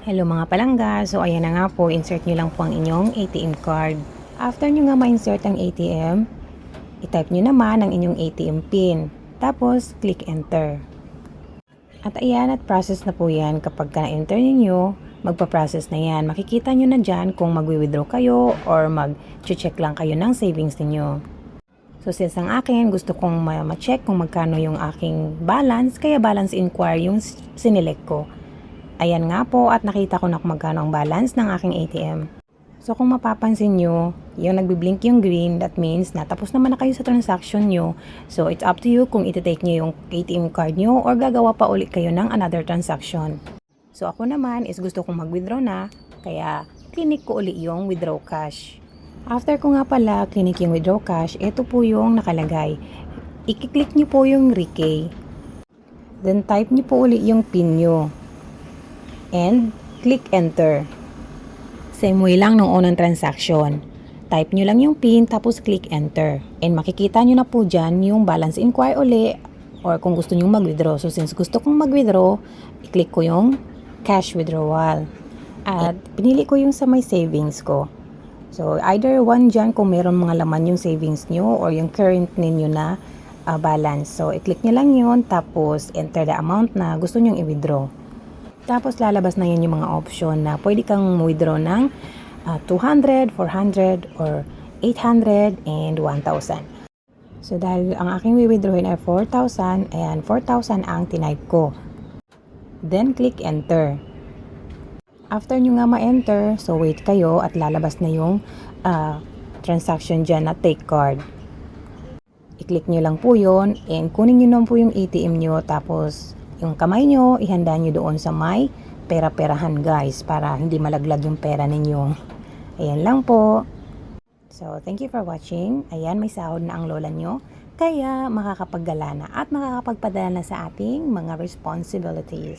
Hello mga palangga, so ayan na nga po, insert nyo lang po ang inyong ATM card. After nyo nga ma-insert ang ATM, i-type nyo naman ang inyong ATM PIN. Tapos, click enter. At ayan, at process na po yan. Kapag na-enter ninyo, magpa-process na yan. Makikita nyo na dyan kung magwi-withdraw kayo or mag-check lang kayo ng savings ninyo. So since ang akin, gusto kong ma-check kung magkano yung aking balance, kaya balance inquiry yung sinelect ko. Ayan nga po at nakita ko na kung magkano ang balance ng aking ATM. So kung mapapansin nyo, yung nagbiblink yung green, that means natapos naman na kayo sa transaction nyo. So it's up to you kung iti-take nyo yung ATM card nyo or gagawa pa ulit kayo ng another transaction. So ako naman is gusto kong mag-withdraw na, kaya clinic ko ulit yung withdraw cash. After ko nga pala clinic yung withdraw cash, ito po yung nakalagay. I-click nyo po yung Recay. Then type nyo po ulit yung PIN nyo. And click enter. Same way lang nung unang transaction. Type nyo lang yung PIN tapos click enter. And makikita nyo na po dyan yung balance inquiry uli or kung gusto nyo mag-withdraw. So since gusto kong mag-withdraw, i-click ko yung cash withdrawal. At pinili ko yung sa may savings ko. So either one dyan kung meron mga laman yung savings nyo or yung current ninyo na balance. So i-click nyo lang yun tapos enter the amount na gusto nyo i-withdraw. Tapos lalabas na yan yung mga option na pwede kang withdraw ng 200, 400, or 800, and 1,000. So dahil ang aking withdrawin ay 4,000, ayan, 4,000 ang tinype ko. Then click enter. After nyo nga ma-enter, so wait kayo at lalabas na yung transaction dyan na take card. I-click nyo lang po yun and kunin nyo lang po yung ATM nyo tapos yung kamay nyo, ihanda nyo doon sa may pera-perahan guys para hindi malaglag yung pera ninyo. Ayan lang po. So, thank you for watching. Ayan, may sahod na ang lola nyo. Kaya makakapaggala na at makakapagpadala na sa ating mga responsibilities.